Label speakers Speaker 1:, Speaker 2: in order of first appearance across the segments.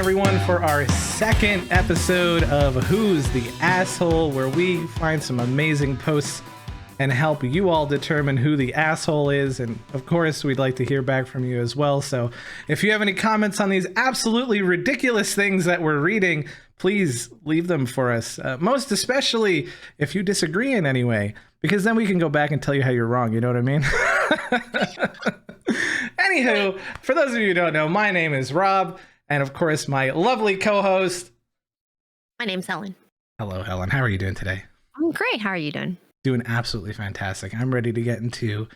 Speaker 1: everyone, for our second episode of Who's the Asshole, where we find some amazing posts and help you all determine who the asshole is. And of course, we'd like to hear back from you as well. So if you have any comments on these absolutely ridiculous things that we're reading, please leave them for us. Most especially if you disagree in any way, because then we can go back and tell you how you're wrong. You know what I mean? Anywho, for those of you who don't know, my name is Rob. And of course, my lovely co-host.
Speaker 2: My name's Helen.
Speaker 1: Hello, Helen. How are you doing today?
Speaker 2: I'm great. How are you doing?
Speaker 1: Doing absolutely fantastic. I'm ready to get into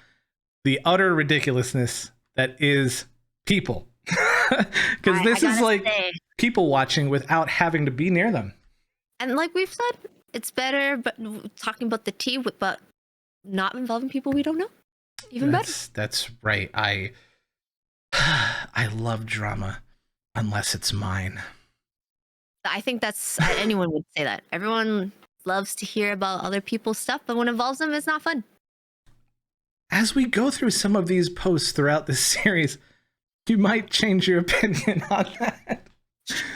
Speaker 1: the utter ridiculousness that is people. Because this is like people watching without having to be near them.
Speaker 2: And like we've said, it's better but talking about the tea, but not involving people we don't know. Even better.
Speaker 1: That's right. I love drama. Unless it's mine.
Speaker 2: I think that's anyone would say that. Everyone loves to hear about other people's stuff, but when it involves them, it's not fun.
Speaker 1: As we go through some of these posts throughout this series, you might change your opinion on that.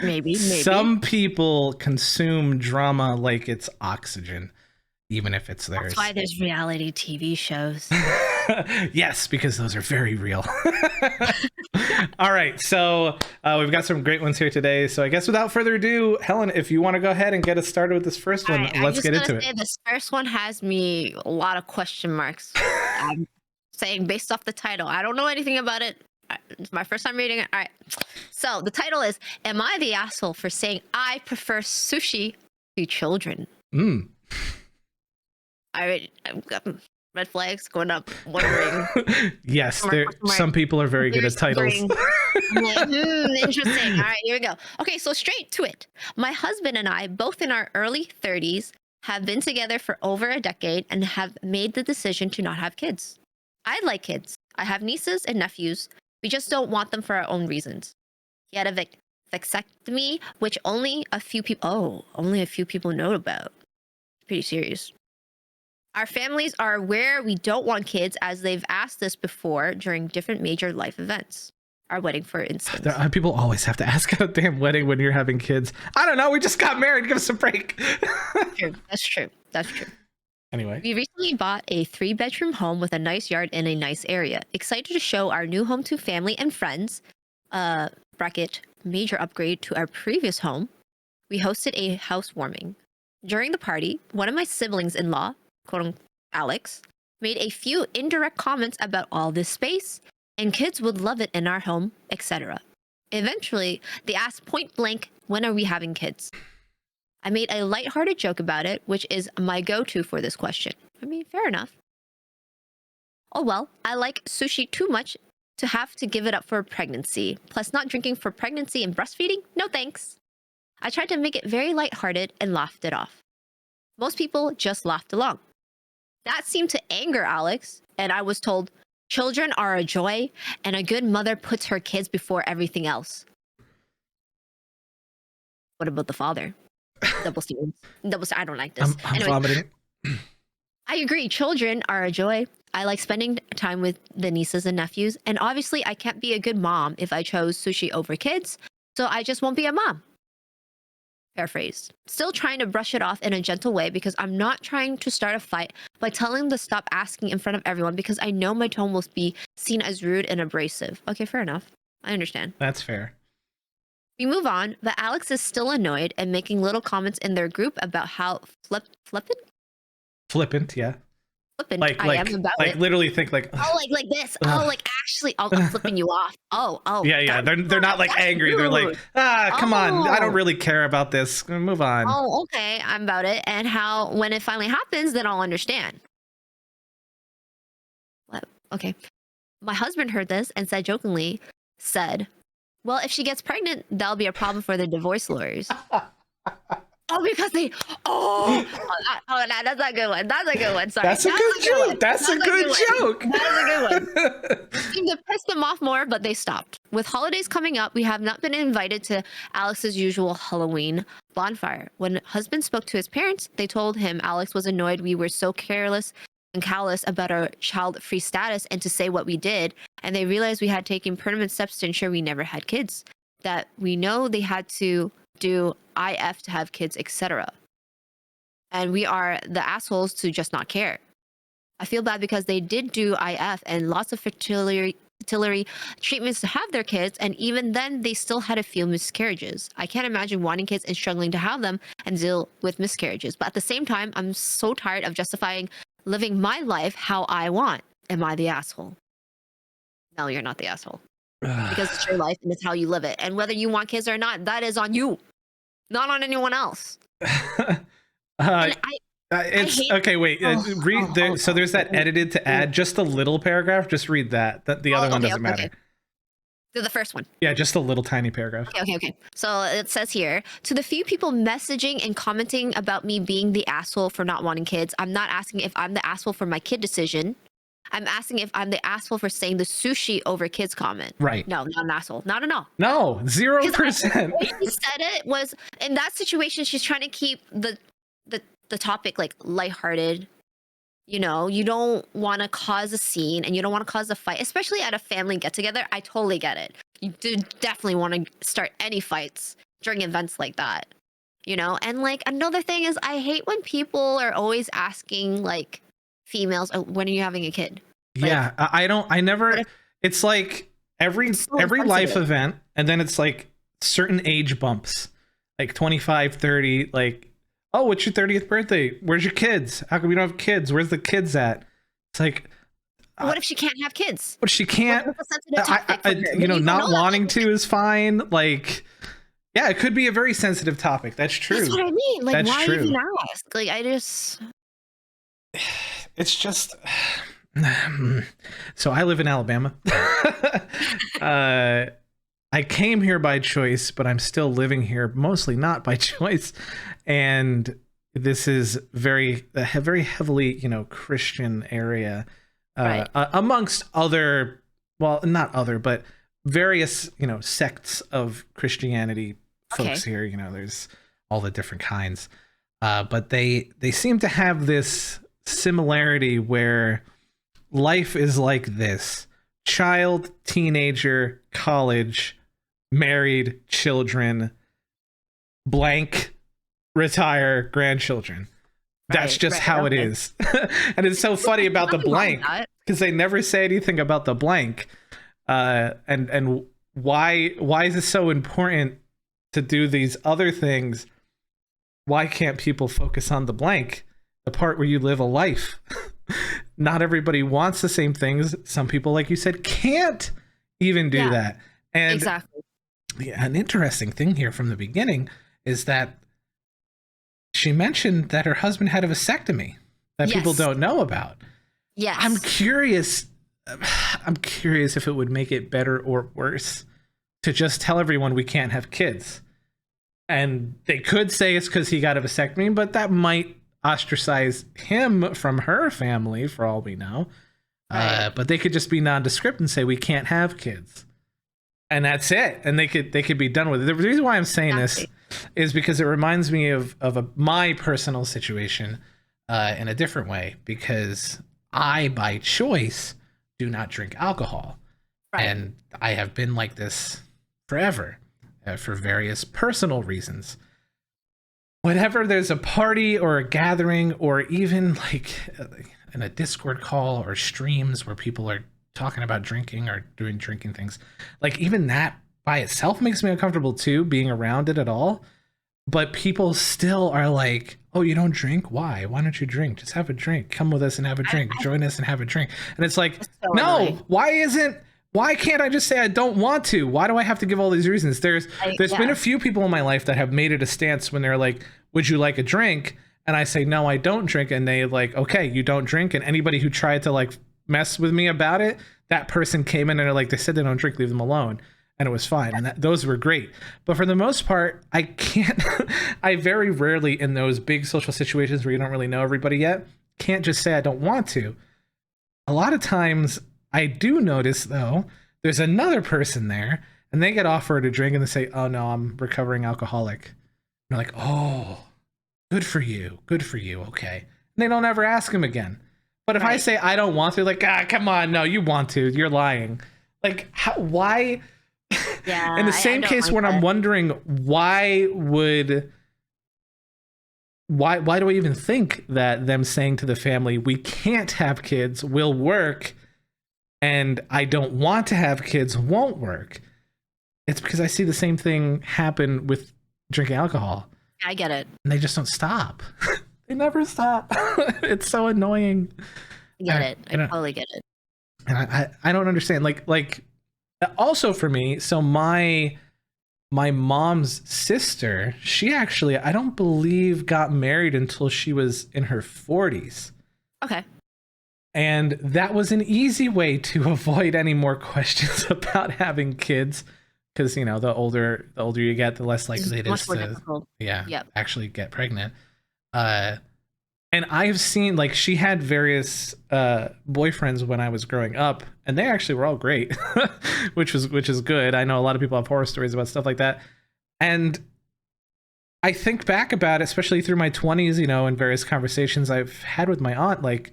Speaker 2: Maybe.
Speaker 1: Some people consume drama like it's oxygen, even if it's theirs.
Speaker 2: That's why there's reality TV shows.
Speaker 1: Yes, because those are very real. All right, so we've got some great ones here today. So I guess without further ado, Helen, if you want to go ahead and get us started with this first one, let's get into it.
Speaker 2: This first one has me a lot of question marks. I'm saying based off the title. I don't know anything about it. It's my first time reading it. All right. So the title is, Am I the Asshole for Saying I Prefer Sushi to Children? Red flags going up, wondering.
Speaker 1: Yes, some people are very good at titles.
Speaker 2: Interesting. All right, here we go. Okay, so straight to it. My husband and I, both in our early 30s, have been together for over a decade and have made the decision to not have kids. I like kids. I have nieces and nephews. We just don't want them for our own reasons. He had a vasectomy, which only a few people know about. Pretty serious. Our families are aware we don't want kids, as they've asked us before during different major life events. Our wedding, for instance.
Speaker 1: People always have to ask at a damn wedding when you're having kids. I don't know. We just got married. Give us a break.
Speaker 2: That's true.
Speaker 1: Anyway.
Speaker 2: We recently bought a 3-bedroom home with a nice yard in a nice area. Excited to show our new home to family and friends. Bracket, major upgrade to our previous home. We hosted a housewarming. During the party, one of my siblings-in-law, quote Alex, made a few indirect comments about all this space and kids would love it in our home, etc. Eventually, they asked point blank, when are we having kids? I made a lighthearted joke about it, which is my go-to for this question. I mean, fair enough. Oh well, I like sushi too much to have to give it up for pregnancy. Plus, not drinking for pregnancy and breastfeeding? No thanks. I tried to make it very lighthearted and laughed it off. Most people just laughed along. That seemed to anger Alex, and I was told, children are a joy, and a good mother puts her kids before everything else. What about the father? Double standards. I don't like this.
Speaker 1: I'm vomiting.
Speaker 2: I agree. Children are a joy. I like spending time with the nieces and nephews, and obviously I can't be a good mom if I chose sushi over kids, so I just won't be a mom. Paraphrased. Still trying to brush it off in a gentle way because I'm not trying to start a fight by telling them to stop asking in front of everyone because I know my tone will be seen as rude and abrasive. Okay, fair enough. I understand.
Speaker 1: That's fair.
Speaker 2: We move on, but Alex is still annoyed and making little comments in their group about how
Speaker 1: flippant, yeah.
Speaker 2: Flippant I am about it.
Speaker 1: Literally think like,
Speaker 2: like this. Oh, like actually, I'm flipping you off. Oh.
Speaker 1: Yeah. They're not like angry. Rude. They're like, come on. I don't really care about this. Move on.
Speaker 2: Oh, okay. I'm about it. And how when it finally happens, then I'll understand. Okay. My husband heard this and jokingly said, well, if she gets pregnant, that'll be a problem for the divorce lawyers. Because that's a good one. Sorry.
Speaker 1: That's a good joke. That's a good joke.
Speaker 2: That is a good one. Seemed to piss them off more, but they stopped. With holidays coming up, we have not been invited to Alex's usual Halloween bonfire. When husband spoke to his parents, they told him Alex was annoyed we were so careless and callous about our child-free status and to say what we did, and they realized we had taken permanent steps to ensure we never had kids. that we know they had to do IF to have kids, etc. And we are the assholes to just not care. I feel bad because they did do IF and lots of fertility treatments to have their kids, and even then they still had a few miscarriages. I can't imagine wanting kids and struggling to have them and deal with miscarriages. But at the same time, I'm so tired of justifying living my life how I want. Am I the asshole? No, you're not the asshole. Because it's your life and it's how you live it. And whether you want kids or not, that is on you, not on anyone else.
Speaker 1: It's okay. Wait, read there. So there's that edited to add just a little paragraph. Just read that. The other one doesn't matter.
Speaker 2: To the first one.
Speaker 1: Yeah, just a little tiny paragraph.
Speaker 2: Okay. So it says here, to the few people messaging and commenting about me being the asshole for not wanting kids, I'm not asking if I'm the asshole for my kid decision. I'm asking if I'm the asshole for saying the sushi over kids comment.
Speaker 1: Right.
Speaker 2: No, not an asshole. Not at all.
Speaker 1: No, 0%.
Speaker 2: The way she said it was, in that situation, she's trying to keep the topic like lighthearted. You know, you don't want to cause a scene and you don't want to cause a fight, especially at a family get together. I totally get it. You do definitely want to start any fights during events like that, you know? And like another thing is, I hate when people are always asking like females, oh, when are you having a kid? Like,
Speaker 1: yeah, I never, it's like every life event, and then it's like certain age bumps, like 25, 30, like, oh, what's your 30th birthday? Where's your kids? How come you don't have kids? Where's the kids at? It's like,
Speaker 2: what if she can't have kids?
Speaker 1: But she can't. You know, not wanting to is fine. Like, yeah, it could be a very sensitive topic. That's true.
Speaker 2: That's what I mean. Like,
Speaker 1: that's
Speaker 2: why
Speaker 1: true.
Speaker 2: even ask? Like, I just.
Speaker 1: It's just. So I live in Alabama. I came here by choice, but I'm still living here mostly not by choice. And this is a very heavily, you know, Christian area, right. Amongst other, well, not other, but various, you know, sects of Christianity folks here. You know, there's all the different kinds, but they seem to have this similarity where life is like this: child, teenager, college, married, children, blank, retire, grandchildren. That's just how it is. And it's so funny about the blank because they never say anything about the blank. And why is it so important to do these other things? Why can't people focus on the blank, the part where you live a life? Not everybody wants the same things. Some people, like you said, can't even do that. And
Speaker 2: exactly.
Speaker 1: An interesting thing here from the beginning is that she mentioned that her husband had a vasectomy that people don't know about.
Speaker 2: Yes.
Speaker 1: I'm curious if it would make it better or worse to just tell everyone we can't have kids. And they could say it's because he got a vasectomy, but that might ostracize him from her family for all we know. Right. But they could just be nondescript and say we can't have kids. And that's it. And they could be done with it. The reason why I'm saying this is because it reminds me of my personal situation in a different way, because I, by choice, do not drink alcohol. Right. And I have been like this forever for various personal reasons. Whenever there's a party or a gathering, or even like in a Discord call or streams where people are talking about drinking or doing drinking things, like even that by itself makes me uncomfortable too, being around it at all. But people still are like, oh, you don't drink? Why don't you drink? Just have a drink. Come with us and have a drink. Join us and have a drink. And it's like, so no, annoying. Why can't I just say I don't want to? Why do I have to give all these reasons? There's been a few people in my life that have made it a stance when they're like, would you like a drink? And I say, no, I don't drink. And they like, okay, you don't drink. And anybody who tried to like mess with me about it, that person came in and they're like, they said they don't drink, leave them alone. And it was fine. And those were great. But for the most part, I can't, I very rarely in those big social situations where you don't really know everybody yet, can't just say I don't want to. A lot of times I do notice though, there's another person there and they get offered a drink and they say, oh no, I'm recovering alcoholic. And they're like, oh, good for you. Okay. And they don't ever ask him again. But if I say I don't want to, like, come on, no, you want to, you're lying. Like, why
Speaker 2: Yeah,
Speaker 1: In the
Speaker 2: I
Speaker 1: same
Speaker 2: don't
Speaker 1: case
Speaker 2: like
Speaker 1: when I'm
Speaker 2: that.
Speaker 1: wondering why do I even think that them saying to the family, we can't have kids will work, and I don't want to have kids won't work? It's because I see the same thing happen with drinking alcohol,
Speaker 2: I get it.
Speaker 1: and they just don't stop. They never stop. It's so annoying.
Speaker 2: I get it.
Speaker 1: I
Speaker 2: I
Speaker 1: don't,
Speaker 2: totally get it.
Speaker 1: and I don't understand. Like also for me, so my mom's sister, she actually, I don't believe, got married until she was in her 40s.
Speaker 2: Okay.
Speaker 1: And that was an easy way to avoid any more questions about having kids. Because, you know, the older you get, the less likely it
Speaker 2: Much
Speaker 1: is
Speaker 2: more
Speaker 1: to,
Speaker 2: difficult.
Speaker 1: yeah,
Speaker 2: Yep.
Speaker 1: actually get pregnant. And I've seen, like, she had various boyfriends when I was growing up, and they actually were all great, which is good. I know a lot of people have horror stories about stuff like that. And I think back about it, especially through my 20s, you know, in various conversations I've had with my aunt, like,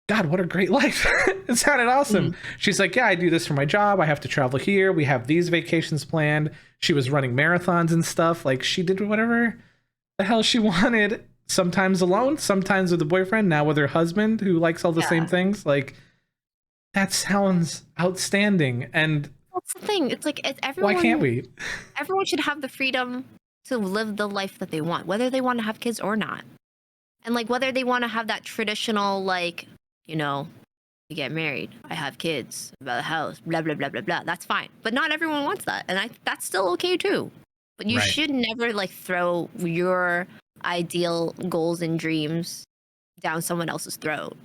Speaker 1: God, what a great life. It sounded awesome.
Speaker 2: Mm.
Speaker 1: She's like, yeah, I do this for my job. I have to travel here. We have these vacations planned. She was running marathons and stuff. Like, she did whatever the hell she wanted, sometimes alone, sometimes with a boyfriend, now with her husband who likes all the same
Speaker 2: Yeah.
Speaker 1: things. Like, that sounds outstanding. And
Speaker 2: That's the thing. It's like
Speaker 1: why can't we?
Speaker 2: everyone should have the freedom to live the life that they want, whether they want to have kids or not. And like whether they want to have that traditional, like, you know, you get married, I have kids, I buy a house, blah blah blah blah blah. That's fine. But not everyone wants that. And that's still okay too. But you
Speaker 1: Right.
Speaker 2: should never like throw your ideal goals and dreams down someone else's throat.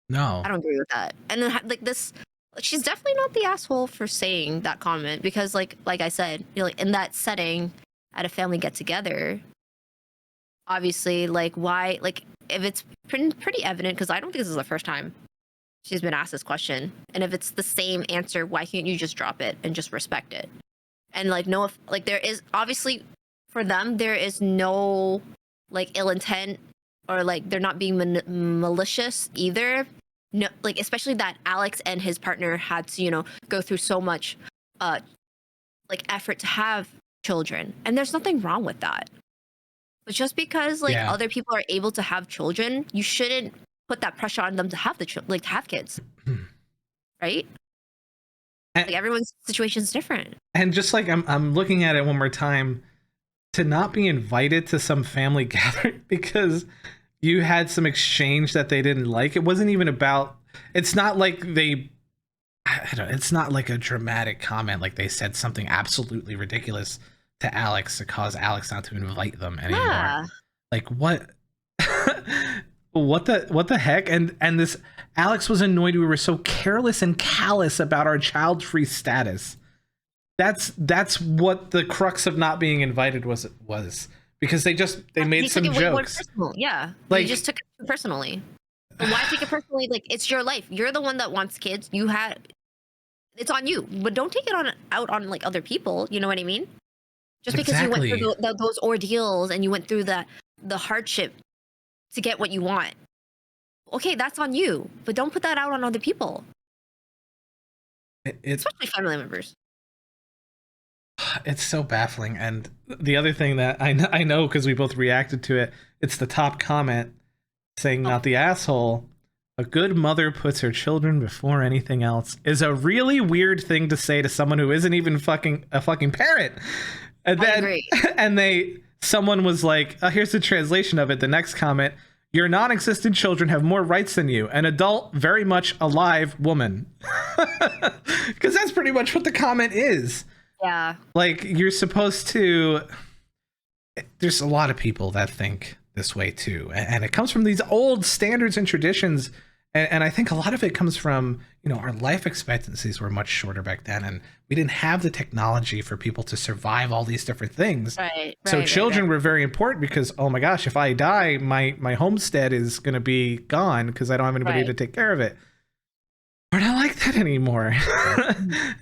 Speaker 1: No.
Speaker 2: I don't agree with that. And then like this, she's definitely not the asshole for saying that comment because like I said, you know, like in that setting at a family get together, obviously like why, like if it's pretty evident, because I don't think this is the first time she's been asked this question, and if it's the same answer, why can't you just drop it and just respect it? And like no, if like there is obviously for them there is no like ill intent, or like they're not being malicious either. No, like especially that Alex and his partner had to, you know, go through so much like effort to have children, and there's nothing wrong with that. But just because like
Speaker 1: Yeah.
Speaker 2: other people are able to have children, you shouldn't put that pressure on them to have like to have kids, right?
Speaker 1: And,
Speaker 2: Like everyone's situation is different.
Speaker 1: and just like I'm looking at it one more time, to not be invited to some family gathering because you had some exchange that they didn't like. It wasn't even about, it's not like it's not like a dramatic comment, like they said something absolutely ridiculous to Alex to cause Alex not to invite them anymore.
Speaker 2: Yeah.
Speaker 1: Like what? What the heck? And this Alex was annoyed we were so careless and callous about our child-free status. That's what the crux of not being invited was because they made
Speaker 2: He
Speaker 1: some
Speaker 2: took it way more
Speaker 1: jokes.
Speaker 2: personal. Yeah,
Speaker 1: Like,
Speaker 2: you just took it personally. But why take it personally? Like it's your life. You're the one that wants kids. It's on you. But don't take it out on like other people. You know what I mean? Just because you went through those ordeals and you went through the hardship to get what you want. Okay, that's on you. But don't put that out on other people, especially family members.
Speaker 1: It's so baffling. And the other thing that I know because we both reacted to it, it's the top comment saying, not the asshole. A good mother puts her children before anything else is a really weird thing to say to someone who isn't even a fucking parent. And then,
Speaker 2: I agree.
Speaker 1: And someone was like, here's the translation of it. The next comment, your non-existent children have more rights than you. An adult, very much alive woman. Because that's pretty much what the comment is.
Speaker 2: Yeah.
Speaker 1: Like, you're supposed to... There's a lot of people that think this way too. And it comes from these old standards and traditions. And I think a lot of it comes from, you know, our life expectancies were much shorter back then. And we didn't have the technology for people to survive all these different things.
Speaker 2: Right.
Speaker 1: So children were very important because, oh my gosh, if I die, my homestead is going to be gone because I don't have anybody to take care of it. We're not like that anymore.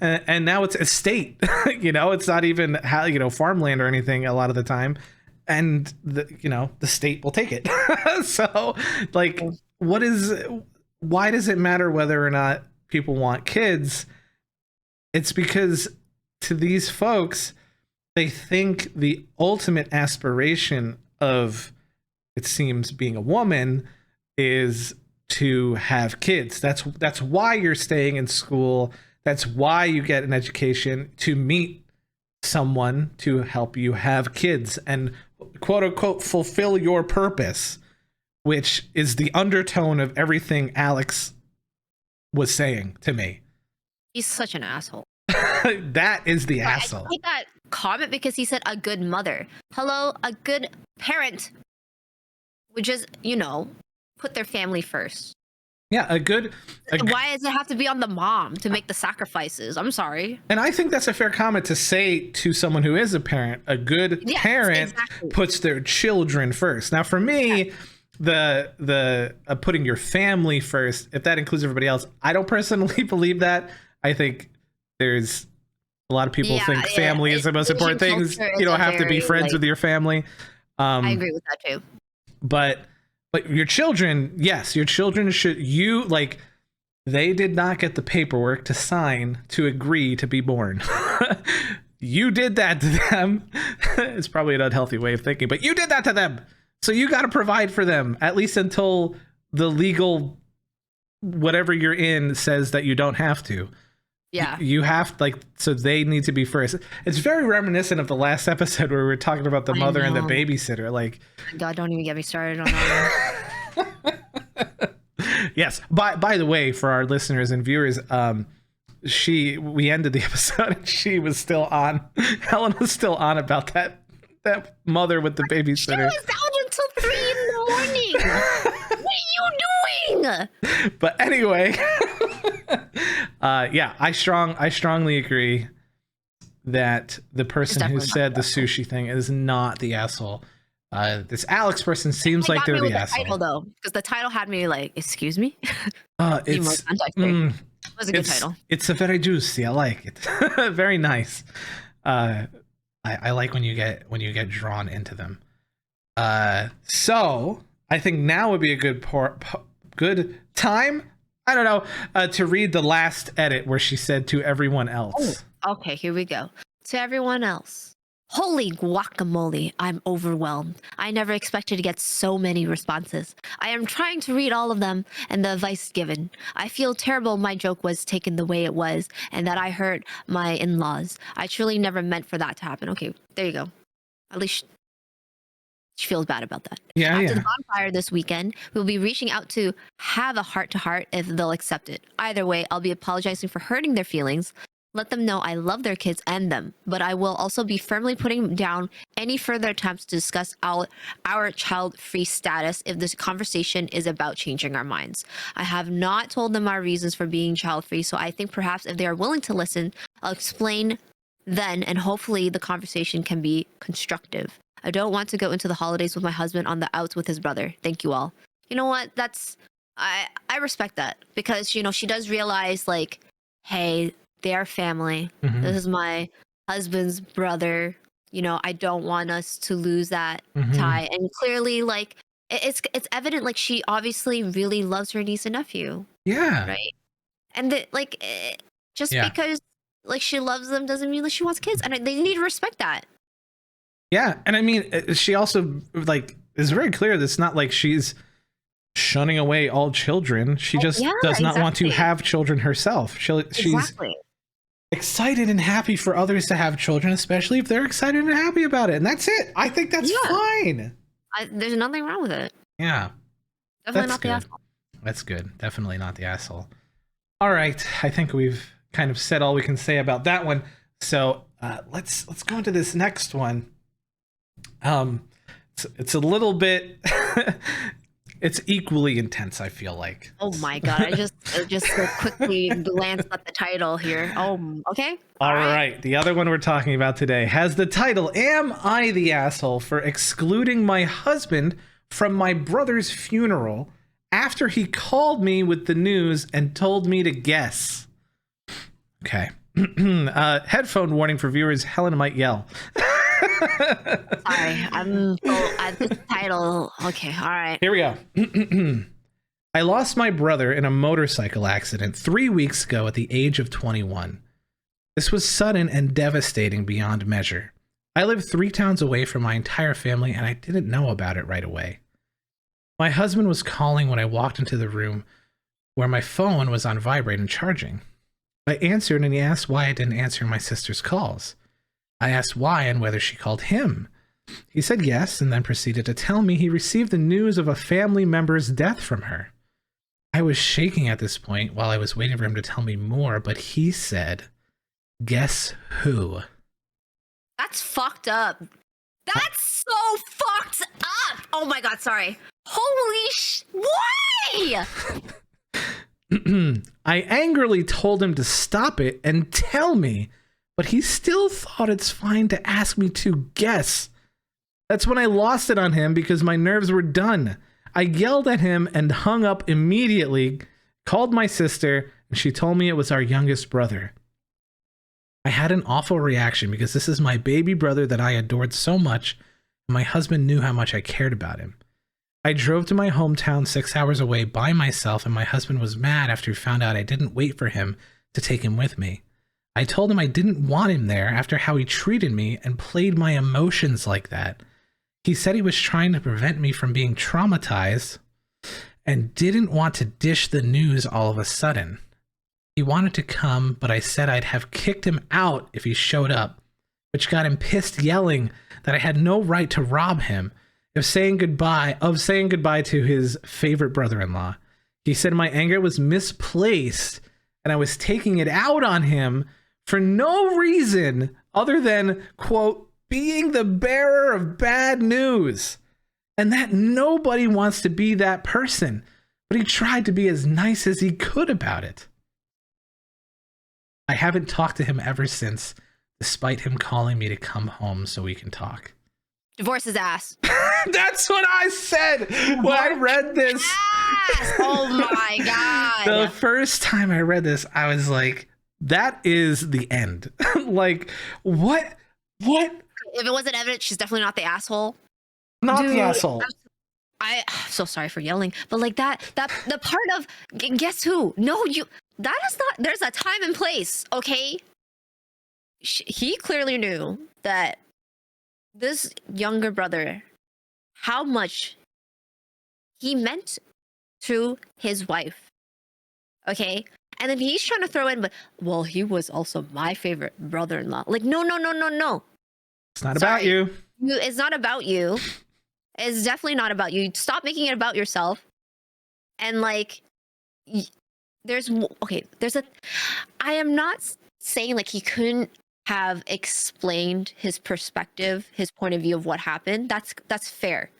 Speaker 1: And now it's estate, you know, it's not even farmland or anything a lot of the time. And the state will take it. So like, why does it matter whether or not people want kids? It's because to these folks, they think the ultimate aspiration of, it seems, being a woman is to have kids. That's why you're staying in school. That's why you get an education, to meet someone to help you have kids and quote unquote fulfill your purpose, which is the undertone of everything Alex was saying to me.
Speaker 2: He's such an asshole.
Speaker 1: That is the
Speaker 2: I
Speaker 1: asshole.
Speaker 2: hate that comment because he said a good mother. Hello, a good parent would just, put their family first.
Speaker 1: Yeah,
Speaker 2: Why does it have to be on the mom to make the sacrifices? I'm sorry.
Speaker 1: And I think that's a fair comment to say to someone who is a parent. A good parent puts their children first. Now, for me, the putting your family first, if that includes everybody else, I don't personally believe that. I think there's a lot of people think family is the most important thing. You don't have to be friends with your family.
Speaker 2: I agree with that too.
Speaker 1: But your children, yes, your children should, they did not get the paperwork to sign to agree to be born. You did that to them. It's probably an unhealthy way of thinking, but you did that to them. So you got to provide for them, at least until the legal whatever you're in says that you don't have to.
Speaker 2: Yeah.
Speaker 1: You have, so they need to be first. It's very reminiscent of the last episode where we were talking about the mother and the babysitter.
Speaker 2: God, don't even get me started on that.
Speaker 1: Yes. By the way, for our listeners and viewers, we ended the episode and she was still on. Helen was still on about that mother with the babysitter.
Speaker 2: She was out until 3 in the morning. What are you doing?
Speaker 1: But anyway, I strongly agree that the person who said the sushi thing is not the asshole. This Alex person seems like they're the asshole.
Speaker 2: Title, though, because the title had me like, excuse me.
Speaker 1: It
Speaker 2: was a good title.
Speaker 1: It's a very juicy. I like it. Very nice. I like when you get drawn into them. So I think now would be a good time. I don't know, to read the last edit where she said to everyone else.
Speaker 2: Oh, okay, here we go. To everyone else. Holy guacamole, I'm overwhelmed. I never expected to get so many responses. I am trying to read all of them and the advice given. I feel terrible my joke was taken the way it was and that I hurt my in-laws. I truly never meant for that to happen. Okay, there you go. At least she feels bad about that. After the bonfire this weekend, we'll be reaching out to have a heart-to-heart if they'll accept it. Either way, I'll be apologizing for hurting their feelings. Let them know I love their kids and them, but I will also be firmly putting down any further attempts to discuss our child-free status if this conversation is about changing our minds. I have not told them our reasons for being child-free, so I think perhaps if they are willing to listen, I'll explain then, and hopefully the conversation can be constructive. I don't want to go into the holidays with my husband on the outs with his brother. Thank you all. You know what? I respect that because, she does realize hey, they are family. Mm-hmm. This is my husband's brother. I don't want us to lose that tie. And clearly, it's evident, she obviously really loves her niece and nephew.
Speaker 1: Yeah.
Speaker 2: Right. And because she loves them doesn't mean that she wants kids. And they need to respect that.
Speaker 1: Yeah. And I mean, she also is very clear that it's not like she's shunning away all children. She just does not want to have children herself. She's excited and happy for others to have children, especially if they're excited and happy about it. And that's it. I think that's fine.
Speaker 2: There's nothing wrong with it.
Speaker 1: Yeah.
Speaker 2: Definitely not the asshole.
Speaker 1: That's good. Definitely not the asshole. All right. I think we've kind of said all we can say about that one. So let's go into this next one. It's a little bit it's equally intense, I feel like.
Speaker 2: Oh my god, I just quickly glanced at the title here. Oh, okay.
Speaker 1: All right. The other one we're talking about today has the title, Am I the Asshole for Excluding My Husband from My Brother's Funeral After He Called Me with the News and Told Me to Guess? Okay. Headphone warning for viewers, Helen might yell.
Speaker 2: Sorry, I'm at this title. Okay, all right.
Speaker 1: Here we go. I lost my brother in a motorcycle accident 3 weeks ago at the age of 21. This was sudden and devastating beyond measure. I lived 3 towns away from my entire family, and I didn't know about it right away. My husband was calling when I walked into the room where my phone was on vibrate and charging. I answered, and he asked why I didn't answer my sister's calls. I asked why and whether she called him. He said yes, and then proceeded to tell me he received the news of a family member's death from her. I was shaking at this point while I was waiting for him to tell me more, but he said, "Guess who?"
Speaker 2: That's fucked up. That's so fucked up. Oh my god, sorry. Holy why?
Speaker 1: I angrily told him to stop it and tell me, but he still thought it's fine to ask me to guess. That's when I lost it on him because my nerves were done. I yelled at him and hung up immediately, called my sister, and she told me it was our youngest brother. I had an awful reaction because this is my baby brother that I adored so much, and my husband knew how much I cared about him. I drove to my hometown 6 hours away by myself, and my husband was mad after he found out I didn't wait for him to take him with me. I told him I didn't want him there after how he treated me and played my emotions like that. He said he was trying to prevent me from being traumatized and didn't want to dish the news all of a sudden. He wanted to come, but I said I'd have kicked him out if he showed up, which got him pissed, yelling that I had no right to rob him of saying goodbye to his favorite brother-in-law. He said my anger was misplaced and I was taking it out on him for no reason other than, quote, being the bearer of bad news, and that nobody wants to be that person, but he tried to be as nice as he could about it. I haven't talked to him ever since, despite him calling me to come home so we can talk.
Speaker 2: Divorce his ass.
Speaker 1: That's what I said when I read this.
Speaker 2: Ass. Oh my god.
Speaker 1: The first time I read this, I was like, that is the end. Like, what?
Speaker 2: If it wasn't evident, she's definitely not the asshole.
Speaker 1: Not
Speaker 2: Dude,
Speaker 1: the asshole.
Speaker 2: I'm so sorry for yelling, but like that the part of guess who? No, that is not. There's a time and place. Okay. He clearly knew that this younger brother, how much he meant to his wife. Okay. And then he's trying to throw in, but well, he was also my favorite brother-in-law. Like, no.
Speaker 1: It's not about you.
Speaker 2: It's not about you. It's definitely not about you. Stop making it about yourself. And like, I am not saying like he couldn't have explained his perspective, his point of view of what happened. That's fair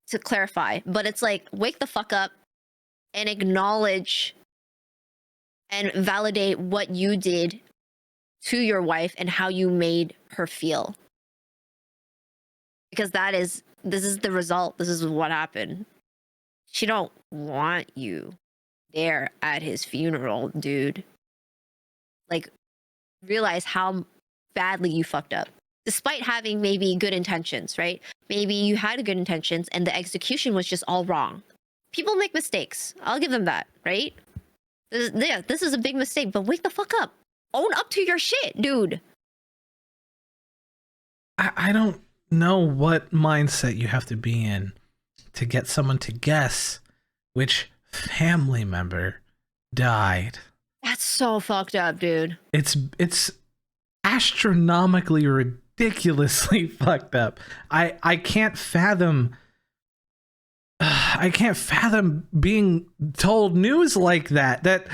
Speaker 2: to clarify. But it's like, wake the fuck up and acknowledge and validate what you did to your wife and how you made her feel. Because this is the result. This is what happened. She don't want you there at his funeral, dude. Like, realize how badly you fucked up. Despite having maybe good intentions, right? Maybe you had good intentions and the execution was just all wrong. People make mistakes. I'll give them that, right? This is a big mistake, but wake the fuck up. Own up to your shit, dude.
Speaker 1: I don't know what mindset you have to be in to get someone to guess which family member died.
Speaker 2: That's so fucked up, dude.
Speaker 1: It's astronomically, ridiculously fucked up. I can't fathom being told news like that. That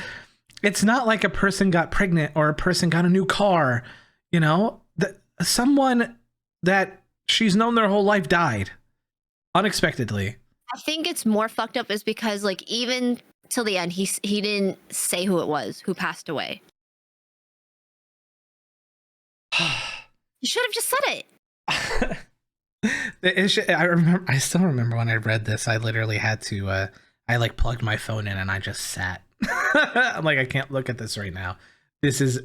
Speaker 1: it's not like a person got pregnant or a person got a new car, you know, that someone that she's known their whole life died unexpectedly.
Speaker 2: I think it's more fucked up is because like even till the end he didn't say who it was who passed away. You should have just said it.
Speaker 1: I still remember when I read this, I literally had to I like plugged my phone in and I just sat. I'm like, I can't look at this right now. This is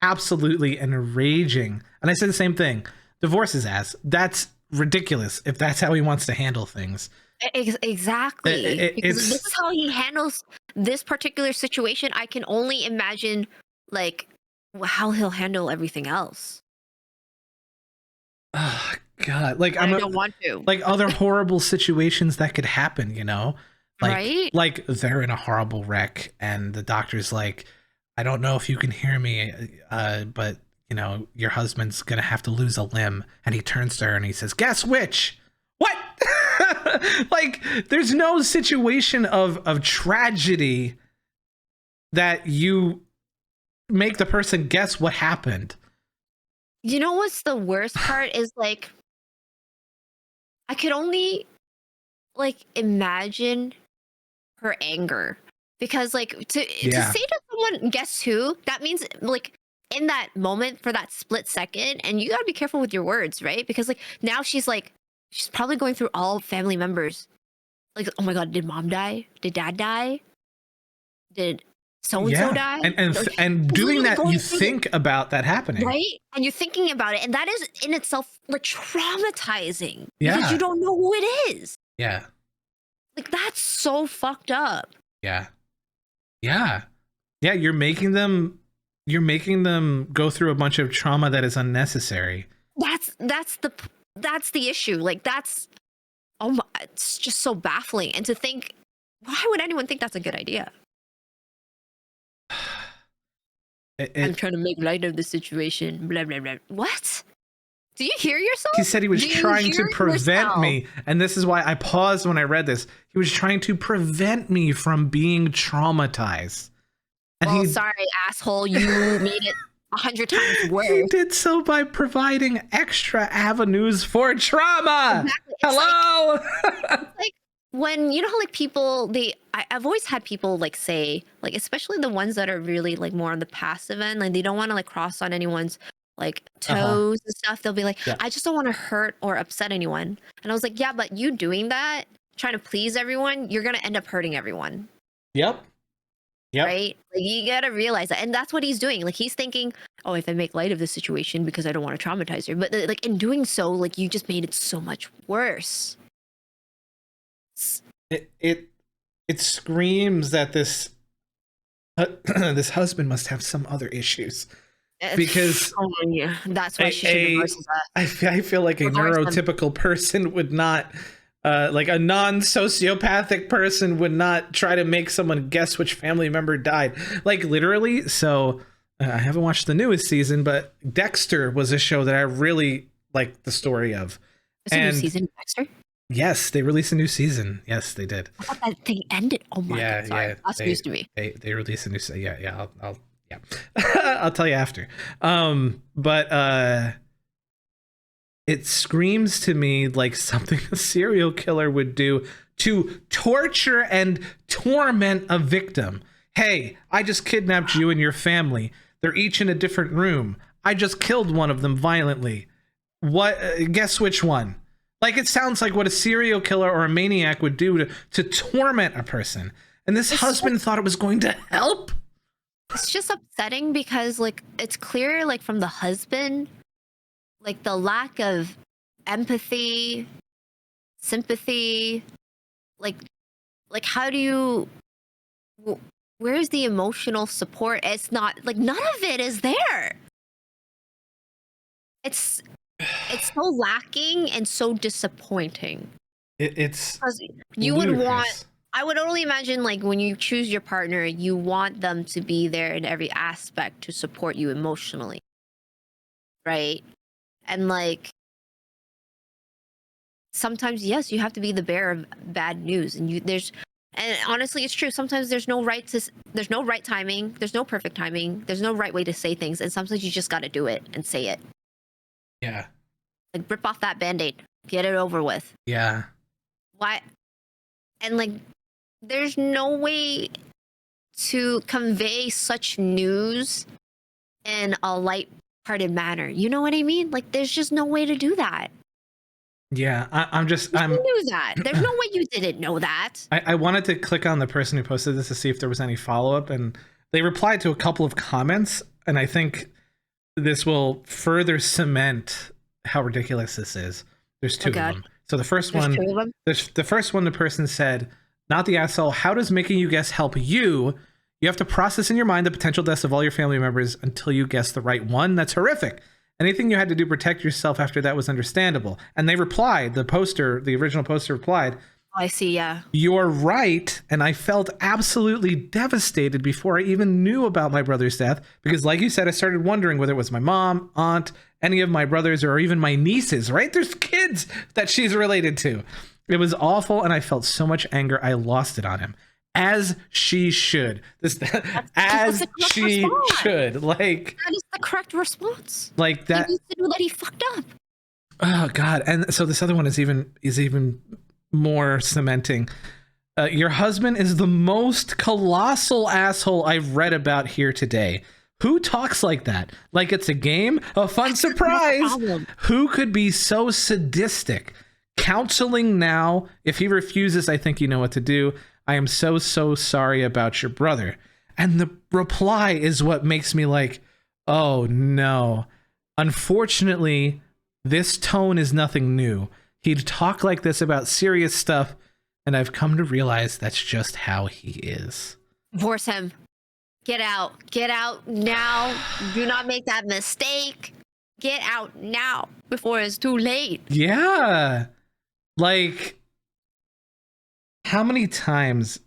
Speaker 1: absolutely enraging. And I said the same thing. Divorce his ass. That's ridiculous if that's how he wants to handle things.
Speaker 2: Exactly. Because this is how he handles this particular situation. I can only imagine like how he'll handle everything else.
Speaker 1: Oh God. Like
Speaker 2: I don't want to.
Speaker 1: like other horrible situations that could happen, you know?
Speaker 2: Right?
Speaker 1: Like they're in a horrible wreck and the doctor's like, I don't know if you can hear me, but you know, your husband's gonna have to lose a limb. And he turns to her and he says, guess which? What? Like, there's no situation of tragedy that you make the person guess what happened.
Speaker 2: You know what's the worst part is like I could only like imagine her anger because like to say to someone guess who, that means like in that moment for that split second, and you got to be careful with your words, right? Because like now she's probably going through all family members, like, oh my god, did mom die, did dad die, did so and so die,
Speaker 1: and doing that, you think about that happening,
Speaker 2: right? And you're thinking about it, and that is in itself like traumatizing
Speaker 1: Yeah.
Speaker 2: because you don't know who it is.
Speaker 1: Yeah.
Speaker 2: Like, that's so fucked up.
Speaker 1: Yeah. Yeah. Yeah. You're making them go through a bunch of trauma that is unnecessary.
Speaker 2: That's the issue. Like, oh my, it's just so baffling. And to think, why would anyone think that's a good idea? I'm trying to make light of the situation. Blah, blah, blah. What? Do you hear yourself?
Speaker 1: He said he was trying to prevent me. And this is why I paused when I read this. He was trying to prevent me from being traumatized. And
Speaker 2: sorry, asshole. You made it 100 times worse.
Speaker 1: He did so by providing extra avenues for trauma.
Speaker 2: Exactly.
Speaker 1: Hello.
Speaker 2: Like when, you know how like people, I've always had people like say, like, especially the ones that are really like more on the passive end, like they don't want to like cross on anyone's like toes and stuff. They'll be like, I just don't want to hurt or upset anyone. And I was like, yeah, but you doing that, trying to please everyone, you're going to end up hurting everyone.
Speaker 1: Yep.
Speaker 2: Right? Like, you got to realize that. And that's what he's doing. Like, he's thinking, oh, if I make light of the situation because I don't want to traumatize her. But like in doing so, like, you just made it so much worse.
Speaker 1: It screams that this this husband must have some other ishes. Because
Speaker 2: that's why she should divorce his ass.
Speaker 1: I feel like a neurotypical person would not, like a non-sociopathic person would not try to make someone guess which family member died. Like literally. So I haven't watched the newest season, but Dexter was a show that I really liked the story of.
Speaker 2: Is a new season of Dexter?
Speaker 1: Yes, they released a new season. Yes, they did.
Speaker 2: I thought that thing ended. Oh my god! Sorry, that's news to me.
Speaker 1: They released a new season. Yeah. I'll tell you after. But it screams to me like something a serial killer would do to torture and torment a victim. Hey, I just kidnapped you and your family. They're each in a different room. I just killed one of them violently. What? Guess which one? Like, it sounds like what a serial killer or a maniac would do to torment a person. And this husband thought it was going to help.
Speaker 2: It's just upsetting because, like, it's clear, like, from the husband, like, the lack of empathy, sympathy, like how do you, where's the emotional support? It's not, like, none of it is there. It's so lacking and so disappointing.
Speaker 1: It's
Speaker 2: you ludicrous. Would want, I would only imagine, like, when you choose your partner, you want them to be there in every aspect to support you emotionally, right? And like, sometimes, yes, you have to be the bearer of bad news, and and honestly, it's true. Sometimes there's no right timing, there's no perfect timing, there's no right way to say things, and sometimes you just got to do it and say it.
Speaker 1: Yeah.
Speaker 2: Like, rip off that Band-Aid, get it over with.
Speaker 1: Yeah.
Speaker 2: Why? And like, there's no way to convey such news in a light-hearted manner. You know what I mean? Like, there's just no way to do that.
Speaker 1: Yeah, I'm
Speaker 2: you knew that. There's no way you didn't know that.
Speaker 1: I wanted to click on the person who posted this to see if there was any follow-up, and they replied to a couple of comments, and I think this will further cement how ridiculous this is. There's two of them. So the first one, the person said, not the asshole, how does making you guess help you? You have to process in your mind the potential deaths of all your family members until you guess the right one. That's horrific. Anything you had to do to protect yourself after that was understandable. And they replied, the original poster replied,
Speaker 2: I see, yeah.
Speaker 1: "You're right." And I felt absolutely devastated before I even knew about my brother's death. Because like you said, I started wondering whether it was my mom, aunt, any of my brothers, or even my nieces, right? There's kids that she's related to. It was awful. And I felt so much anger. I lost it on him. As she should. As she should. Like,
Speaker 2: that is the correct response.
Speaker 1: Like that.
Speaker 2: He needs to know that he fucked up.
Speaker 1: Oh God. And so this other one is even more cementing. Your husband is the most colossal asshole I've read about here today. Who talks like that? Like it's a game? A fun surprise. Who could be so sadistic? Counseling now. If he refuses, I think you know what to do. I am so sorry about your brother. And the reply is what makes me like, oh no. Unfortunately, this tone is nothing new. He'd talk like this about serious stuff, and I've come to realize that's just how he is.
Speaker 2: Divorce him. Get out. Get out now. Do not make that mistake. Get out now before it's too late.
Speaker 1: Yeah. Like, how many times,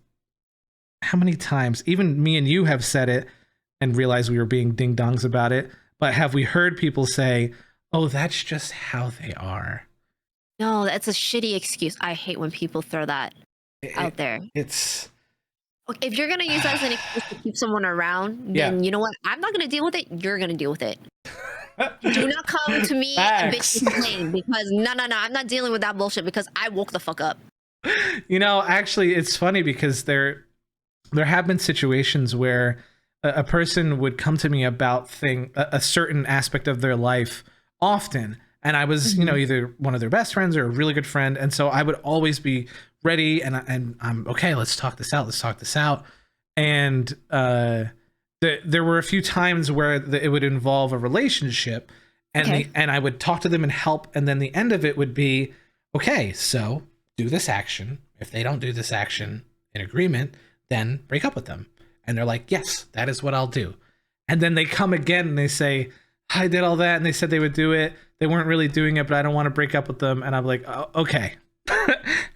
Speaker 1: even me and you have said it and realized we were being ding-dongs about it, but have we heard people say, oh, that's just how they are?
Speaker 2: No, that's a shitty excuse. I hate when people throw that out there.
Speaker 1: It's...
Speaker 2: If you're going to use that as an excuse to keep someone around, then you know what? I'm not going to deal with it. You're going to deal with it. Do not come to me and bitch and complain, because no, I'm not dealing with that bullshit because I woke the fuck up.
Speaker 1: You know, actually, it's funny because there have been situations where a person would come to me about a certain aspect of their life often. And I was, you know, either one of their best friends or a really good friend. And so I would always be ready and I'm okay, let's talk this out. And there were a few times where it would involve a relationship and and I would talk to them and help. And then the end of it would be, okay, so do this action. If they don't do this action in agreement, then break up with them. And they're like, yes, that is what I'll do. And then they come again and they say, I did all that. And they said they would do it. They weren't really doing it, but I don't want to break up with them. And I'm like, oh, okay.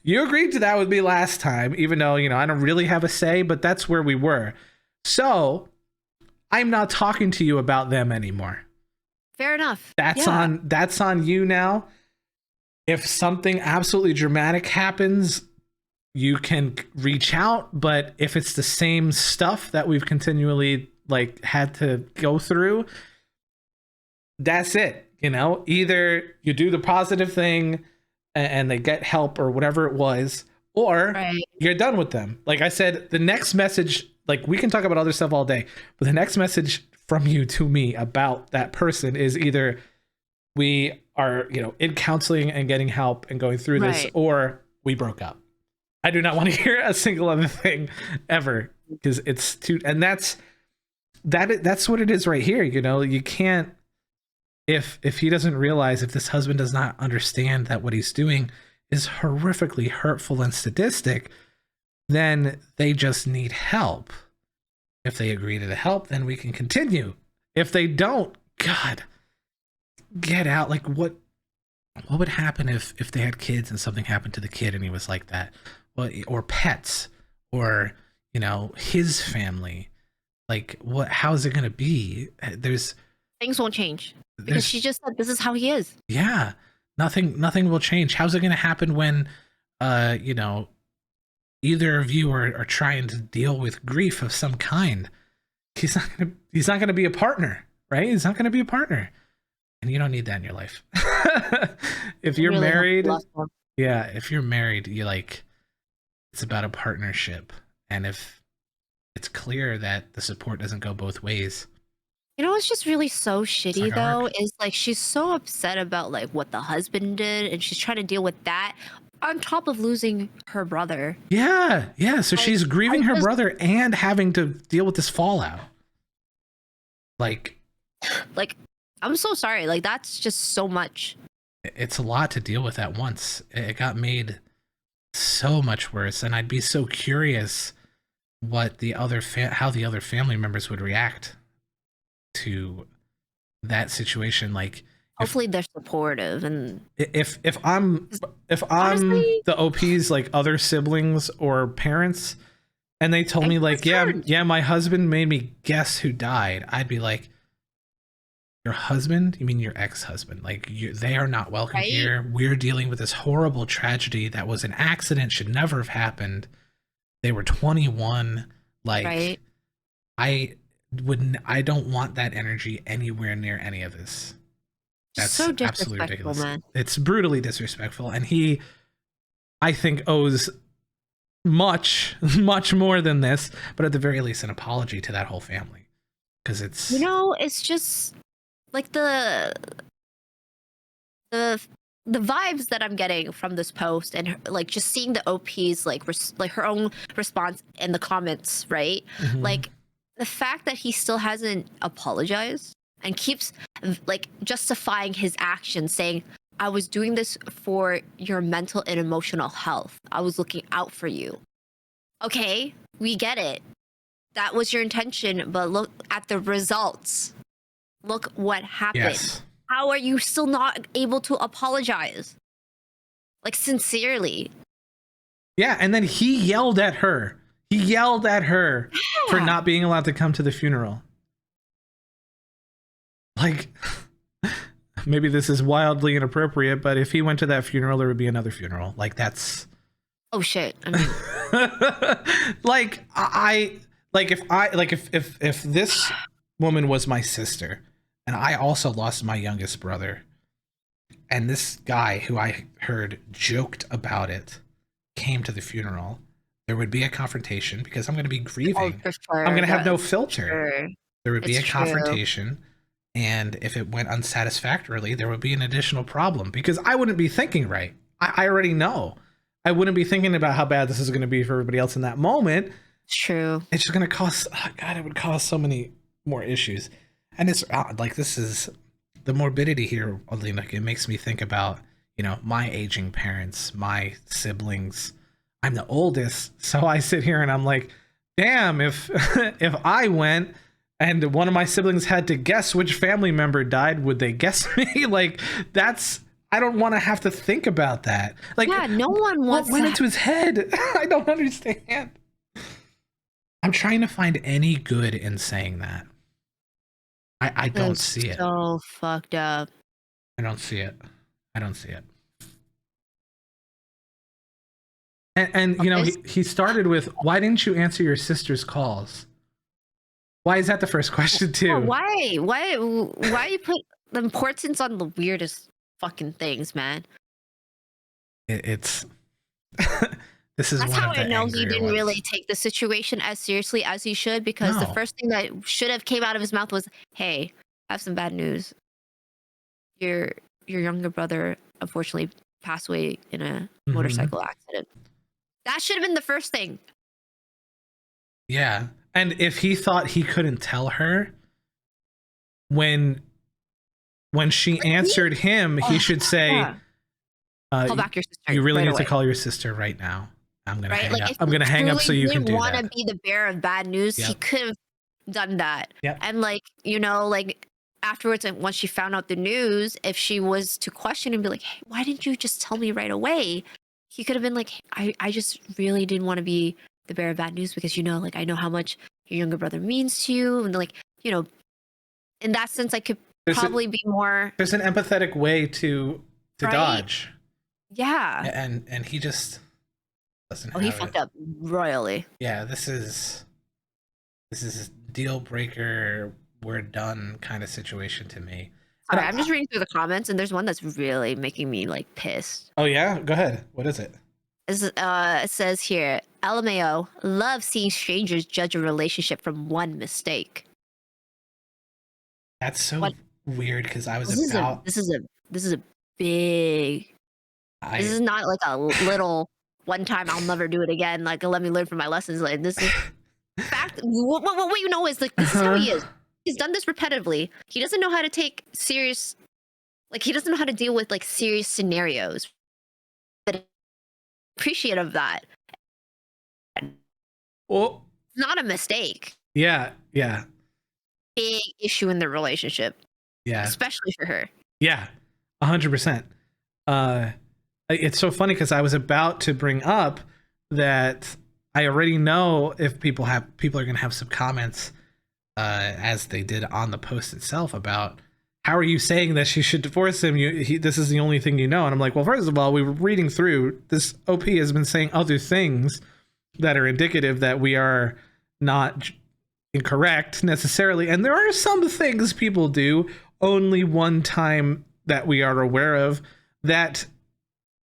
Speaker 1: You agreed to that with me last time, even though, you know, I don't really have a say, but that's where we were. So I'm not talking to you about them anymore.
Speaker 2: Fair enough.
Speaker 1: That's on you now. If something absolutely dramatic happens, you can reach out. But if it's the same stuff that we've continually like had to go through, that's it. You know, either you do the positive thing and they get help or whatever it was, or you're done with them. Like I said, the next message, like we can talk about other stuff all day, but the next message from you to me about that person is either we are, you know, in counseling and getting help and going through this, or we broke up. I do not want to hear a single other thing ever, because it's too, and that's what it is right here. You know, you can't, if he doesn't realize, if this husband does not understand that what he's doing is horrifically hurtful and sadistic, then they just need help. If they agree to the help, then we can continue. If they don't, God, get out. Like what would happen if they had kids and something happened to the kid and he was like that? Well, or pets, or, you know, his family. Like how's it going to be?
Speaker 2: Things won't change. Because she just said this is how he is.
Speaker 1: Yeah. Nothing will change. How's it going to happen when, you know, either of you are trying to deal with grief of some kind? He's not going to be a partner, right? He's not going to be a partner. And you don't need that in your life. If you're really married, if you're married, you like, it's about a partnership. And if it's clear that the support doesn't go both ways.
Speaker 2: You know what's just really so shitty though is like she's so upset about like what the husband did, and she's trying to deal with that on top of losing her brother.
Speaker 1: Yeah. So she's grieving her brother and having to deal with this fallout. Like I'm so sorry. Like that's just so much. It's a lot to deal with at once. It got made so much worse, and I'd be so curious what the other how the other family members would react to that situation. Like if
Speaker 2: Hopefully they're supportive and
Speaker 1: if I'm
Speaker 2: 'cause
Speaker 1: if I'm
Speaker 2: honestly,
Speaker 1: the OP's like other siblings or parents, and they told
Speaker 2: I'd
Speaker 1: me
Speaker 2: be
Speaker 1: like, yeah,
Speaker 2: concerned,
Speaker 1: yeah, my husband made me guess who died, I'd be like, your husband? You mean your ex-husband? Like they are not welcome
Speaker 2: right?
Speaker 1: here. We're dealing with this horrible tragedy that was an accident, should never have happened. They were 21. Like
Speaker 2: Right?
Speaker 1: I don't want that energy anywhere near any of this. That's
Speaker 2: So
Speaker 1: absolutely
Speaker 2: disrespectful,
Speaker 1: ridiculous.
Speaker 2: man.
Speaker 1: It's brutally disrespectful, and he, I think, owes much, much more than this, but at the very least, an apology to that whole family, because
Speaker 2: You
Speaker 1: it's
Speaker 2: know, it's just like the the vibes that I'm getting from this post and like just seeing the OP's like like her own response in the comments, right?
Speaker 1: Mhm.
Speaker 2: Like the fact that he still hasn't apologized and keeps like justifying his actions, saying, "I was doing this for your mental and emotional health. I was looking out for you." Okay, we get it. That was your intention, but look at the results. Look what happened.
Speaker 1: Yes,
Speaker 2: How are you still not able to apologize? Like, sincerely.
Speaker 1: yeah, and then he yelled at her. He yelled at her for
Speaker 2: Yeah.
Speaker 1: not being allowed to come to the funeral. Like, maybe this is wildly inappropriate, but if he went to that funeral, there would be another funeral. Like that's
Speaker 2: Oh, shit. I mean,
Speaker 1: like I like if I like if this woman was my sister and I also lost my youngest brother, and this guy who I heard joked about it came to the funeral, there would be a confrontation because I'm going to be
Speaker 2: oh,
Speaker 1: grieving.
Speaker 2: for
Speaker 1: I'm
Speaker 2: sure.
Speaker 1: going to have no
Speaker 2: For
Speaker 1: filter.
Speaker 2: sure.
Speaker 1: There would be
Speaker 2: It's
Speaker 1: a
Speaker 2: true.
Speaker 1: confrontation, and if it went unsatisfactorily, there would be an additional problem because I wouldn't be thinking right. I already know. I wouldn't be thinking about how bad this is going to be for everybody else in that moment.
Speaker 2: It's true.
Speaker 1: It's just going to cause, oh God, it would cause so many more issues. And it's like, this is the morbidity here, like, it makes me think about, my aging parents, my siblings. I'm the oldest. So I sit here and I'm like, damn, if, if I went and one of my siblings had to guess which family member died, would they guess me? Like, I don't want to have to think about that. Like,
Speaker 2: Yeah, no one
Speaker 1: what
Speaker 2: wants
Speaker 1: went
Speaker 2: to.
Speaker 1: into his head? I don't understand. I'm trying to find any good in saying that. I don't
Speaker 2: That's
Speaker 1: see it.
Speaker 2: so fucked up.
Speaker 1: I don't see it. I don't see it. And
Speaker 2: Okay.
Speaker 1: he started with, why didn't you answer your sister's calls? Why is that the first question
Speaker 2: Yeah,
Speaker 1: too?
Speaker 2: why you put the importance on the weirdest fucking things, man?
Speaker 1: It's this is
Speaker 2: That's
Speaker 1: one
Speaker 2: how
Speaker 1: of
Speaker 2: I
Speaker 1: the
Speaker 2: know he
Speaker 1: angrier
Speaker 2: didn't
Speaker 1: ones.
Speaker 2: really take the situation as seriously as he should, because the
Speaker 1: No.
Speaker 2: first thing that should have came out of his mouth was, "Hey, I have some bad news. Your your younger brother unfortunately passed away in a
Speaker 1: Hmm.
Speaker 2: motorcycle accident." That should have been the first thing.
Speaker 1: Yeah. And if he thought he couldn't tell her when she
Speaker 2: Like he,
Speaker 1: answered him, he
Speaker 2: oh,
Speaker 1: should say,
Speaker 2: yeah, call back your
Speaker 1: you
Speaker 2: sister
Speaker 1: really
Speaker 2: right
Speaker 1: need to
Speaker 2: away.
Speaker 1: call your sister right now. I'm gonna
Speaker 2: Right?
Speaker 1: hang
Speaker 2: Like
Speaker 1: up.
Speaker 2: if
Speaker 1: I'm
Speaker 2: he
Speaker 1: gonna hang up so
Speaker 2: truly
Speaker 1: you can
Speaker 2: didn't
Speaker 1: do
Speaker 2: want to
Speaker 1: that.
Speaker 2: be the bearer of bad news, he
Speaker 1: Yep.
Speaker 2: could have done that.
Speaker 1: Yep.
Speaker 2: And like, like afterwards, like, once she found out the news, if she was to question and be like, "Hey, why didn't you just tell me right away?" He could have been like, I just really didn't want to be the bearer of bad news because, like, I know how much your younger brother means to you. And like, you know, in that sense, I could
Speaker 1: There's a,
Speaker 2: probably be more,
Speaker 1: there's an empathetic way to
Speaker 2: right?
Speaker 1: dodge.
Speaker 2: Yeah.
Speaker 1: And he just doesn't
Speaker 2: Oh, he
Speaker 1: have it.
Speaker 2: fucked up royally.
Speaker 1: Yeah, this is deal breaker, we're done kind of situation to me. And
Speaker 2: Sorry, I'm just reading through the comments, and there's one that's really making me like pissed.
Speaker 1: oh yeah, go ahead. What is it?
Speaker 2: It says here, LMAO, love seeing strangers judge a relationship from one mistake.
Speaker 1: That's so
Speaker 2: What?
Speaker 1: weird because I was
Speaker 2: This is a
Speaker 1: about
Speaker 2: this is a this is a big. This
Speaker 1: I
Speaker 2: is not like a little one time I'll never do it again. Like, let me learn from my lessons. Like, this is fact. What you know is like this is how he is. He's done this repetitively. He doesn't know how to take serious. Like, he doesn't know how to deal with like serious scenarios. But appreciate of that.
Speaker 1: well
Speaker 2: Not a mistake.
Speaker 1: Yeah, yeah,
Speaker 2: Big issue in the relationship,
Speaker 1: yeah,
Speaker 2: especially for her.
Speaker 1: yeah, 100%. Uh, it's so funny because I was about to bring up that I already know if people are going to have some comments, as they did on the post itself about how are you saying that she should divorce him? This is the only thing you know. And I'm like, well, first of all, we were reading through this. OP has been saying other things that are indicative that we are not incorrect necessarily. And there are some things people do only one time that we are aware of that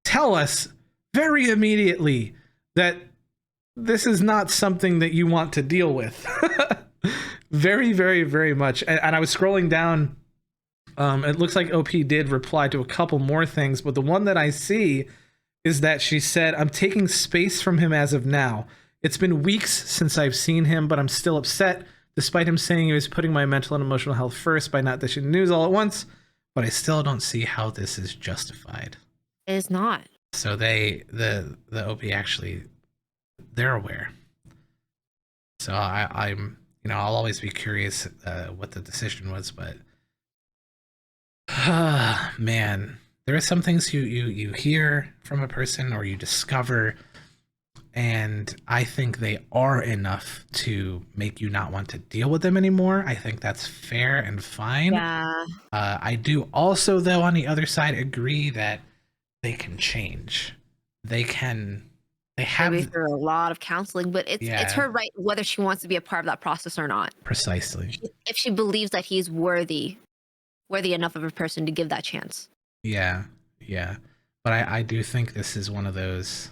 Speaker 1: tell us very immediately that this is not something that you want to deal with. Very, very, very much. And I was scrolling down. It looks like OP did reply to a couple more things, but the one that I see is that she said, I'm taking space from him as of now. It's been weeks since I've seen him, but I'm still upset, despite him saying he was putting my mental and emotional health first by not dishing news all at once. But I still don't see how this is justified.
Speaker 2: It is not.
Speaker 1: So the OP actually, they're aware. So I'm I'll always be curious what the decision was, but man, there are some things you hear from a person or you discover, and I think they are enough to make you not want to deal with them anymore. I think that's fair and fine.
Speaker 2: Yeah.
Speaker 1: I do also, though, on the other side, agree that they can change. They have
Speaker 2: Maybe through a lot of counseling, but it's
Speaker 1: Yeah.
Speaker 2: her right whether she wants to be a part of that process or not.
Speaker 1: Precisely.
Speaker 2: If she believes that he's worthy enough of a person to give that chance.
Speaker 1: Yeah, yeah. But I do think this is one of those.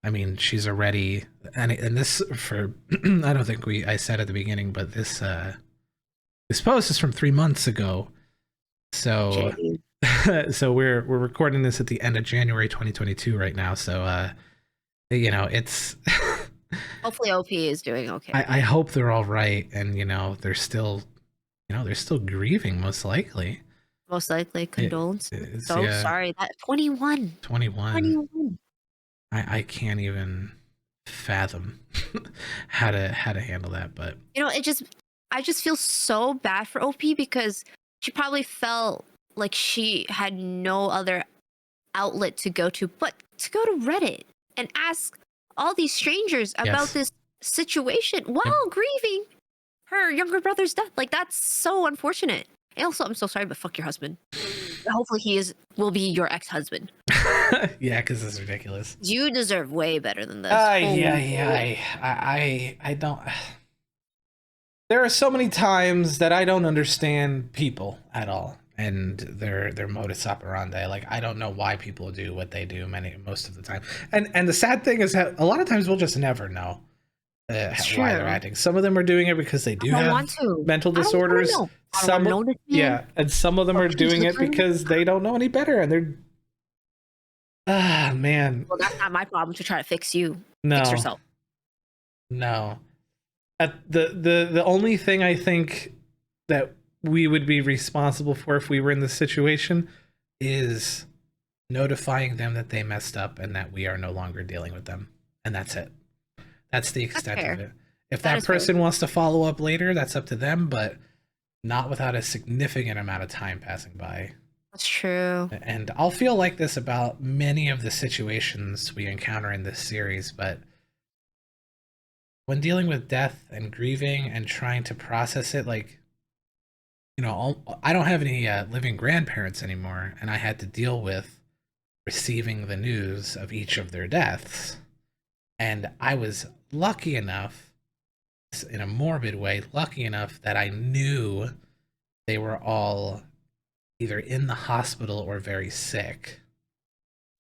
Speaker 1: I mean, she's already, and this for I don't think I said at the beginning, but this post is from 3 months ago. So so we're recording this at the end of January 2022 right now. So it's
Speaker 2: Hopefully OP is doing okay.
Speaker 1: I hope they're all right, and they're still grieving, most likely.
Speaker 2: Most likely condolences. So
Speaker 1: yeah,
Speaker 2: sorry. That 21.
Speaker 1: 21. I can't even fathom how to handle that, but
Speaker 2: I just feel so bad for OP because she probably felt like she had no other outlet to go to but to go to Reddit and ask all these strangers about
Speaker 1: Yes.
Speaker 2: this situation while grieving her younger brother's death. Like, that's so unfortunate. And also, I'm so sorry, but fuck your husband. Hopefully he will be your ex-husband.
Speaker 1: yeah, because this is ridiculous.
Speaker 2: You deserve way better than this.
Speaker 1: I don't. There are so many times that I don't understand people at all and their modus operandi. Like, I don't know why people do what they do most of the time. And the sad thing is that a lot of times we'll just never know why they're acting. Some of them are doing it because they do have mental disorders. And some of them are doing it because they don't know any better, and they're man.
Speaker 2: Well, that's not my problem to try to fix you.
Speaker 1: No.
Speaker 2: Fix yourself.
Speaker 1: No. The only thing I think that we would be responsible for if we were in this situation is notifying them that they messed up and that we are no longer dealing with them. And that's it. That's the extent of it. If that person wants to follow up later, that's up to them, but not without a significant amount of time passing by.
Speaker 2: That's true.
Speaker 1: And I'll feel like this about many of the situations we encounter in this series, but when dealing with death and grieving and trying to process it, like, I don't have any living grandparents anymore, and I had to deal with receiving the news of each of their deaths. And I was lucky enough, in a morbid way, lucky enough that I knew they were all either in the hospital or very sick.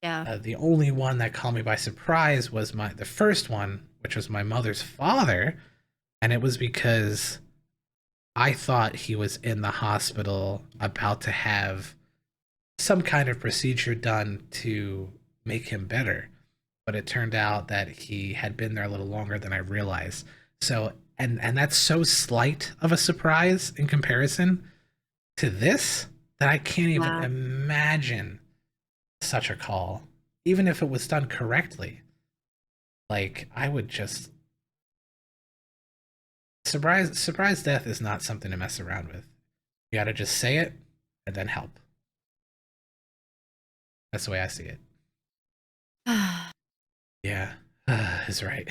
Speaker 2: Yeah.
Speaker 1: The only one that caught me by surprise was the first one, which was my mother's father, and it was because I thought he was in the hospital about to have some kind of procedure done to make him better, but it turned out that he had been there a little longer than I realized. So, and that's so slight of a surprise in comparison to this that I can't even imagine such a call, even if it was done correctly. Like, I would just Surprise death is not something to mess around with. You gotta just say it and then help. That's the way I see it. Yeah, is right.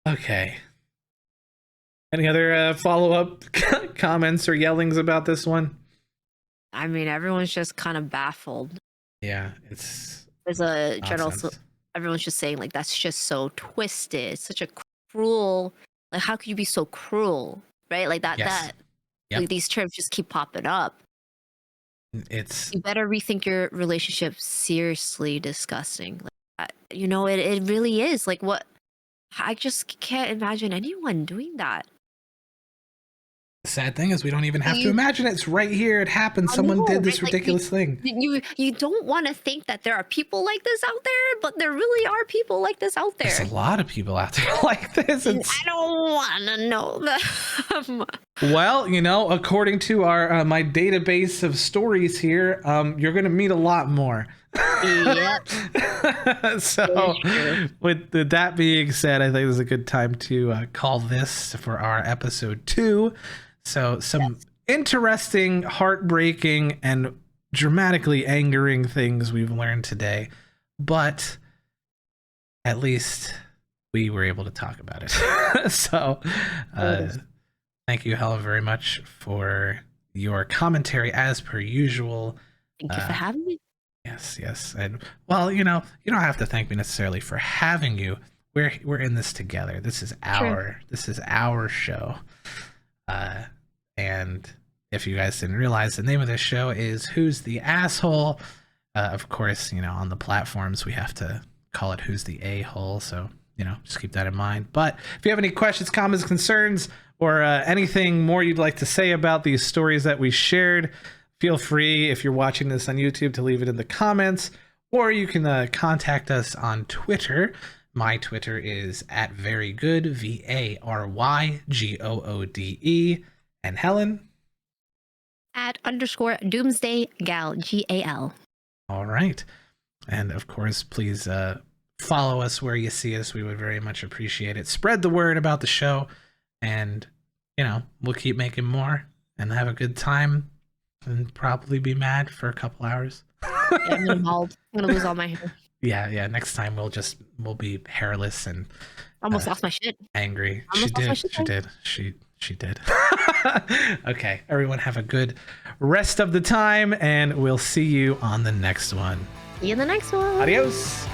Speaker 1: Okay. Any other follow-up comments or yellings about this one?
Speaker 2: I mean, everyone's just kind of baffled.
Speaker 1: Yeah, it's
Speaker 2: There's a general.
Speaker 1: nonsense.
Speaker 2: Everyone's just saying like that's just so twisted. Such a cruel. Like, how could you be so cruel, right? Like that.
Speaker 1: Yes. Yep.
Speaker 2: Like, these terms just keep popping up.
Speaker 1: It's
Speaker 2: You better rethink your relationship. Seriously disgusting. Like, it really is. Like, what? I just can't imagine anyone doing that.
Speaker 1: the sad thing is we don't even have to imagine it. It's right here. It happened. Someone did this ridiculous thing.
Speaker 2: You don't want to think that there are people like this out there, but there really are people like this out there.
Speaker 1: There's a lot of people out there like this.
Speaker 2: I don't want to know them.
Speaker 1: Well, according to our my database of stories here, you're gonna meet a lot more.
Speaker 2: Yep.
Speaker 1: So, with that being said, I think this is a good time to call this for our episode 2. So, some interesting, heartbreaking, and dramatically angering things we've learned today, but at least we were able to talk about it. So, thank you, Helen, very much for your commentary as per usual.
Speaker 2: Thank you for having me.
Speaker 1: Yes. And well, you don't have to thank me necessarily for having you. We're in this together. This is our show. And if you guys didn't realize, the name of this show is Who's the Asshole? Of course, on the platforms we have to call it Who's the A-hole, so just keep that in mind. But if you have any questions, comments, concerns, or anything more you'd like to say about these stories that we shared, feel free, if you're watching this on YouTube, to leave it in the comments, or you can contact us on Twitter. My Twitter is @verygood, VARYGOODE. And Helen?
Speaker 2: @_doomsdaygal, GAL.
Speaker 1: All right. And of course, please follow us where you see us. We would very much appreciate it. Spread the word about the show, and we'll keep making more and have a good time and probably be mad for a couple hours.
Speaker 2: Yeah, I'm gonna bald. I'm gonna lose all my hair.
Speaker 1: Yeah. Next time we'll be hairless and
Speaker 2: almost lost my shit.
Speaker 1: Angry. She did. Okay, everyone have a good rest of the time, and we'll see you on the next one.
Speaker 2: See you in the next one.
Speaker 1: Adios.